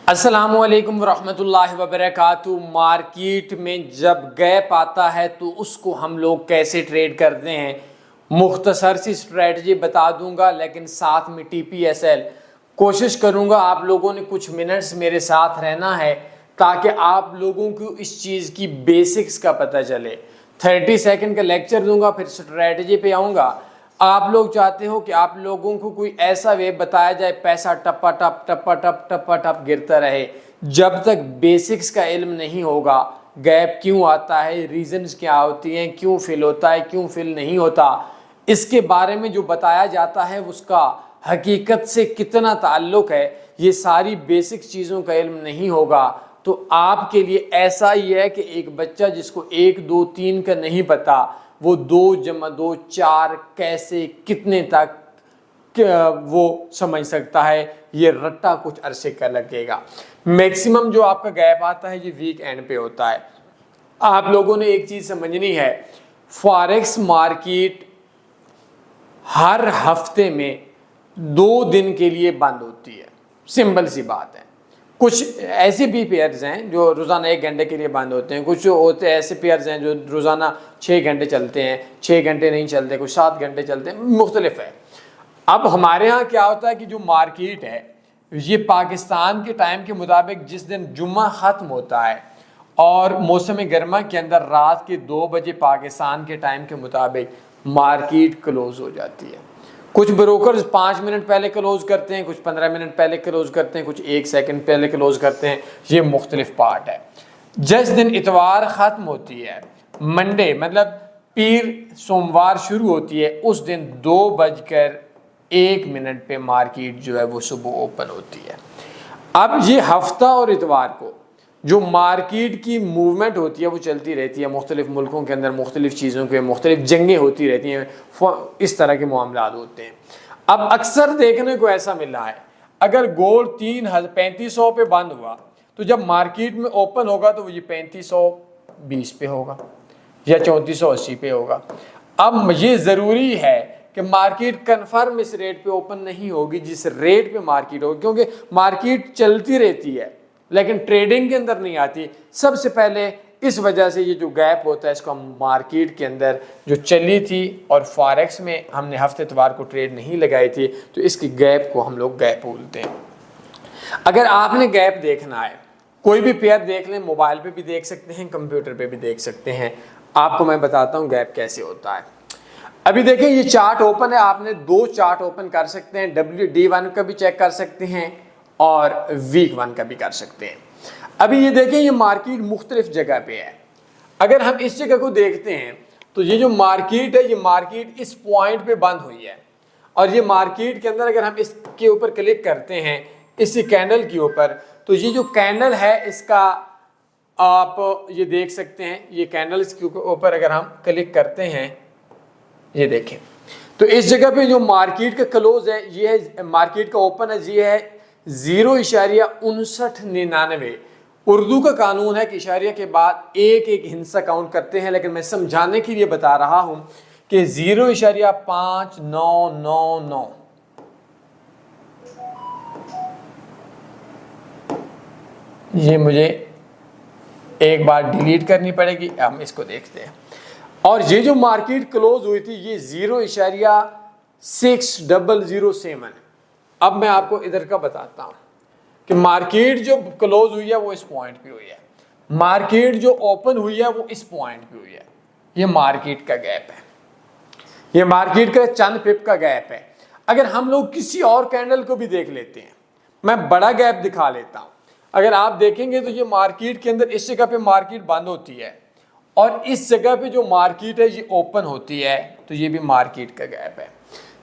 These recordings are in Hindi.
अस्सलामुअलैकुम रहमतुल्लाहि व बरकातुहू। मार्केट में जब गैप आता है तो उसको हम लोग कैसे ट्रेड करते हैं, मुख्तसर सी स्ट्रेटजी बता दूंगा, लेकिन साथ में TPSL कोशिश करूंगा। आप लोगों ने कुछ मिनट्स मेरे साथ रहना है ताकि आप लोगों को इस चीज़ की बेसिक्स का पता चले। 30 सेकंड का लेक्चर दूंगा, फिर स्ट्रेटजी पे आऊँगा। आप लोग चाहते हो कि आप लोगों को कोई ऐसा वे बताया जाए पैसा टप्पा टप गिरता रहे। जब तक बेसिक्स का इल्म नहीं होगा, गैप क्यों आता है, रीजंस क्या होती हैं, क्यों फिल होता है, क्यों फिल नहीं होता, इसके बारे में जो बताया जाता है उसका हकीकत से कितना ताल्लुक है, ये सारी बेसिक चीज़ों का इल्म नहीं होगा तो आपके लिए ऐसा ही है कि एक बच्चा जिसको 1 2 3 का नहीं पता, वो 2 + 2 4 कैसे कितने तक वो समझ सकता है। ये रट्टा कुछ अरसे का लगेगा। मैक्सिमम जो आपका गैप आता है ये वीक एंड पे होता है। आप लोगों ने एक चीज़ समझनी है, फॉरेक्स मार्केट हर हफ्ते में 2 दिन के लिए बंद होती है। सिंपल सी बात है। कुछ ऐसे भी पेयर्स हैं जो रोज़ाना 1 घंटे के लिए बंद होते हैं, कुछ होते ऐसे पेयर्स हैं जो रोज़ाना 6 घंटे चलते हैं, 6 घंटे नहीं चलते, कुछ 7 घंटे चलते हैं, मुख्तलिफ है। अब हमारे यहाँ क्या होता है कि जो मार्केट है ये पाकिस्तान के टाइम के मुताबिक जिस दिन जुम्मा ख़त्म होता है और मौसम गर्मा के अंदर रात के 2 बजे पाकिस्तान के टाइम के मुताबिक मार्केट क्लोज़ हो जाती है। कुछ ब्रोकर्स 5 मिनट पहले क्लोज करते हैं, कुछ 15 मिनट पहले क्लोज करते हैं, कुछ 1 सेकंड पहले क्लोज करते हैं। ये मुख्तलिफ पार्ट है। जिस दिन इतवार ख़त्म होती है, मंडे मतलब पीर सोमवार शुरू होती है, उस दिन 2:01 पे मार्केट जो है वो सुबह ओपन होती है। अब ये हफ्ता और इतवार को जो मार्केट की मूवमेंट होती है वो चलती रहती है। मुख्तलिफ मुल्कों के अंदर मुख्तलिफ चीज़ों के मुख्तलिफ जंगें होती रहती हैं, इस तरह के मामला होते हैं। अब अक्सर देखने को ऐसा मिल रहा है, अगर गोल्ड 3500 पे बंद हुआ तो जब मार्केट में ओपन होगा तो ये 3520 पे होगा या 3480 पे होगा। अब ये ज़रूरी है कि मार्केट कन्फर्म इस रेट पे ओपन नहीं होगी जिस रेट पे मार्केट होगी, क्योंकि मार्केट चलती रहती है लेकिन ट्रेडिंग के अंदर नहीं आती। सबसे पहले इस वजह से ये जो गैप होता है इसको हम मार्केट के अंदर जो चली थी और फॉरेक्स में हमने हफ्ते इतवार को ट्रेड नहीं लगाई थी तो इसकी गैप को हम लोग गैप बोलते हैं। अगर आपने गैप देखना है, कोई भी पेयर देख लें, मोबाइल पे भी देख सकते हैं, कंप्यूटर पे भी देख सकते हैं। आपको मैं बताता हूँ गैप कैसे होता है। अभी देखें ये चार्ट ओपन है, आपने 2 चार्ट ओपन कर सकते हैं, WD1 का भी चेक कर सकते हैं और वीक 1 का भी कर सकते हैं। अभी ये देखें ये मार्केट मुख्तलिफ जगह पे है। अगर हम इस जगह को देखते हैं तो ये जो मार्केट है, ये मार्केट इस पॉइंट पे बंद हुई है और ये मार्केट के अंदर अगर हम इसके ऊपर क्लिक करते हैं, इसी कैंडल के ऊपर, तो ये जो कैंडल है इसका आप ये देख सकते हैं, ये कैंडल के ऊपर अगर हम क्लिक करते हैं, ये देखें तो इस जगह पे जो मार्केट का क्लोज है, ये है मार्केट का ओपन है, ये है 0.5999। उर्दू का कानून है कि इशारिया के बाद एक हिस्सा काउंट करते हैं, लेकिन मैं समझाने के लिए बता रहा हूं कि 0.5999 ये मुझे एक बार डिलीट करनी पड़ेगी। हम इसको देखते हैं और ये जो मार्केट क्लोज हुई थी ये 0.6007। अब मैं आपको इधर का बताता हूं कि मार्केट जो क्लोज हुई है वो इस पॉइंट पे हुई है, मार्केट जो ओपन हुई है वो इस पॉइंट पे हुई है। ये मार्केट का गैप है, ये मार्केट का चंद पिप का गैप है। अगर हम लोग किसी और कैंडल को भी देख लेते हैं, मैं बड़ा गैप दिखा लेता हूं। अगर आप देखेंगे तो ये मार्केट के अंदर इस जगह पे मार्केट बंद होती है और इस जगह पे जो मार्केट है ये ओपन होती है, तो ये भी मार्केट का गैप है।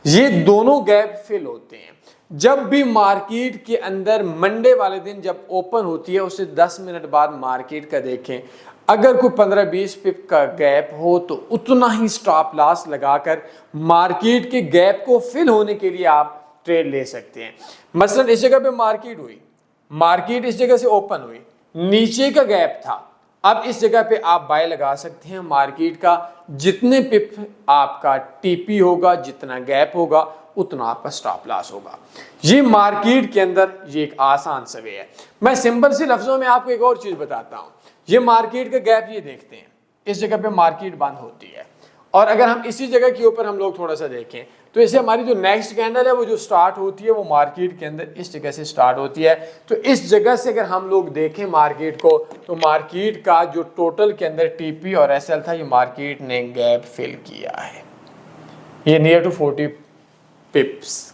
ये दोनों गैप फिल होते हैं जब भी मार्केट के अंदर मंडे वाले दिन जब ओपन होती है उससे 10 मिनट बाद मार्केट का देखें। अगर कोई 15-20 पिप का गैप हो तो उतना ही स्टॉप लॉस लगाकर मार्केट के गैप को फिल होने के लिए आप ट्रेड ले सकते हैं। मसलन इस जगह पे मार्केट हुई, मार्केट इस जगह से ओपन हुई, नीचे का गैप था, अब इस जगह पे आप बाय लगा सकते हैं। मार्केट का जितने पिप आपका टीपी होगा, जितना गैप होगा, उतना आपका स्टॉप लॉस होगा। ये मार्केट के अंदर ये एक आसान सा वे है। मैं सिंपल सी लफ्जों में आपको एक और चीज बताता हूँ। ये मार्केट का गैप ये देखते हैं, इस जगह पे मार्केट बंद होती है, और अगर हम इसी जगह के ऊपर हम लोग थोड़ा सा देखें तो इसे हमारी जो नेक्स्ट कैंडल है वो जो स्टार्ट होती है वो मार्केट के अंदर इस जगह से स्टार्ट होती है। तो इस जगह से अगर हम लोग देखें मार्केट को, तो मार्केट का जो टोटल के अंदर टीपी और एसएल था, ये मार्केट ने गैप फिल किया है। ये नियर टू 40 पिप्स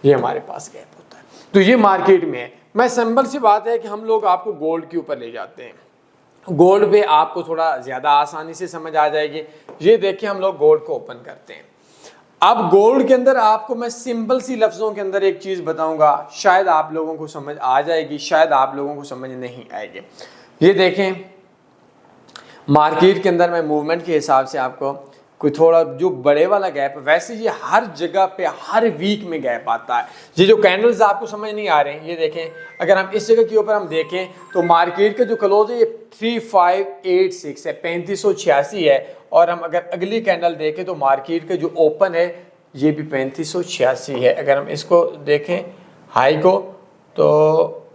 ये हमारे पास गैप होता है। तो ये मार्केट में है। मैं सिंपल सी बात है कि हम लोग आपको गोल्ड के ऊपर ले जाते हैं, गोल्ड पे आपको थोड़ा ज्यादा आसानी से समझ आ जाएगी। ये देखिए हम लोग गोल्ड को ओपन करते हैं। अब गोल्ड के अंदर आपको मैं सिंपल सी लफ्जों के अंदर एक चीज बताऊंगा, शायद आप लोगों को समझ आ जाएगी, शायद आप लोगों को समझ नहीं आएगी। ये देखें मार्केट के अंदर मैं मूवमेंट के हिसाब से आपको कोई थोड़ा जो बड़े वाला गैप है, वैसे ये हर जगह पे हर वीक में गैप आता है। ये जो कैंडल्स आपको समझ नहीं आ रहे हैं, ये देखें अगर हम इस जगह के ऊपर हम देखें तो मार्केट का जो क्लोज है ये 3586 है, 3586 है। और हम अगर अगली कैंडल देखें तो मार्केट का जो ओपन है ये भी 3586 है। अगर हम इसको देखें हाई को तो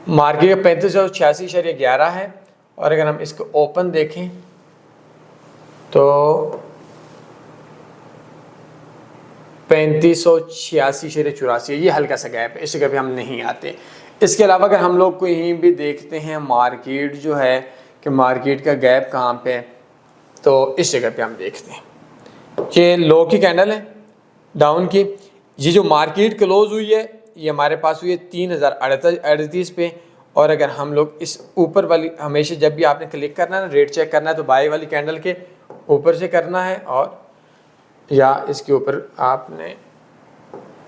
मार्केट का 3586.11 है, और अगर हम इसको ओपन देखें तो 3586.84 है। ये हल्का सा गैप है, इस जगह पे हम नहीं आते। इसके अलावा अगर हम लोग कहीं भी देखते हैं मार्केट जो है कि मार्केट का गैप कहाँ पे है, तो इस जगह पे हम देखते हैं कि लो की कैंडल है डाउन की। ये जो मार्केट क्लोज हुई है ये हमारे पास हुई है 3038 पे। और अगर हम लोग इस ऊपर वाली, हमेशा जब भी आपने क्लिक करना है ना, रेट चेक करना है, तो बाई वाली कैंडल के ऊपर से करना है, और या इसके ऊपर आपने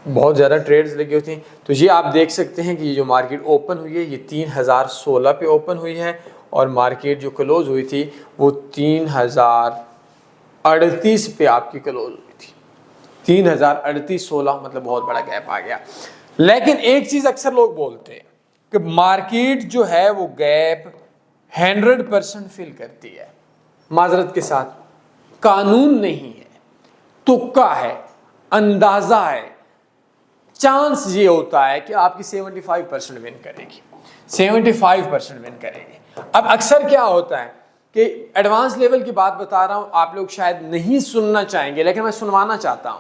बहुत ज़्यादा ट्रेड्स लगी होती हैं। तो ये आप देख सकते हैं कि ये जो मार्केट ओपन हुई है ये 3016 पे ओपन हुई है, और मार्केट जो क्लोज हुई थी वो 3038 पे आपकी क्लोज हुई थी। 3038.16 मतलब बहुत बड़ा गैप आ गया। लेकिन एक चीज़ अक्सर लोग बोलते हैं कि मार्केट जो है वो गैप 100% फिल करती है। माजरत के साथ कानून नहीं है, तुक्का है, अंदाजा है, चांस ये होता है कि आपकी 75% विन करेगी, 75% विन करेगी। अब अक्सर क्या होता है कि एडवांस लेवल की बात बता रहा हूं, आप लोग शायद नहीं सुनना चाहेंगे, लेकिन मैं सुनवाना चाहता हूं,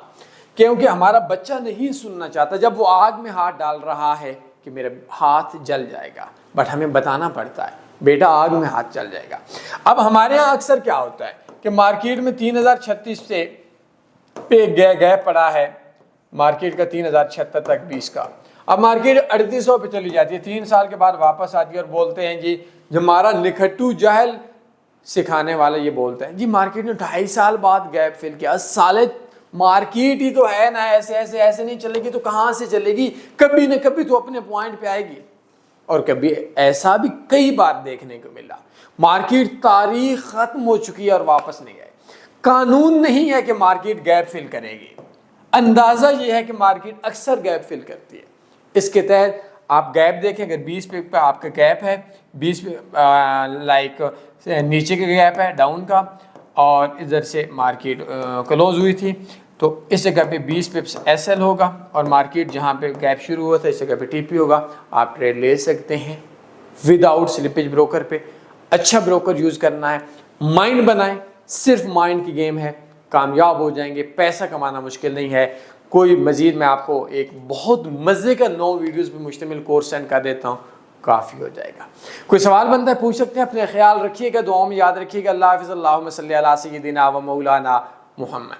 क्योंकि हमारा बच्चा नहीं सुनना चाहता जब वो आग में हाथ डाल रहा है कि मेरा हाथ जल जाएगा, बट हमें बताना पड़ता है बेटा आग में हाथ जल जाएगा। अब हमारे यहाँ अक्सर क्या होता है कि मार्केट में 3036 से पे गैप पड़ा है, मार्केट का 3076 तक 20 का। अब मार्केट 3800 पे चली जाती है, 3 साल के बाद वापस आती है और बोलते हैं जी हमारा निखट्टू जाहल सिखाने वाला ये बोलते हैं जी मार्केट ने 2.5 साल बाद गैप फिल किया। साले मार्केट ही तो है ना, ऐसे नहीं चलेगी तो कहाँ से चलेगी, कभी न कभी तो अपने पॉइंट पे आएगी। और कभी ऐसा भी कई बार देखने को मिला, मार्केट तारीख खत्म हो चुकी है और वापस नहीं आई। कानून नहीं है कि मार्केट गैप फिल करेगी, अंदाजा ये है कि मार्केट अक्सर गैप फिल करती है। इसके तहत आप गैप देखें, अगर 20 पे आपका गैप है, 20 पे लाइक नीचे का गैप है डाउन का, और इधर से मार्केट क्लोज हुई थी, तो इस जगह पे 20 पिप्स एसएल होगा, और मार्केट जहाँ पे गैप शुरू हुआ था इस जगह पे टीपी होगा। आप ट्रेड ले सकते हैं विदाउट स्लिपेज ब्रोकर पे। अच्छा ब्रोकर यूज़ करना है, माइंड बनाएं, सिर्फ माइंड की गेम है, कामयाब हो जाएंगे। पैसा कमाना मुश्किल नहीं है। कोई मज़ीद मैं आपको एक बहुत मज़े का 9 वीडियोस पे मुश्तमिल कोर्स सेंड कर देता हूँ, काफ़ी हो जाएगा। कोई सवाल बनता है पूछ सकते हैं। अपने ख्याल रखिएगा, दुआओं में याद रखिएगा। अल्लाह हाफ़िज़। अल्लाहुम्मा सल्ली अला सय्यिदिना व मौलाना मुहम्मद।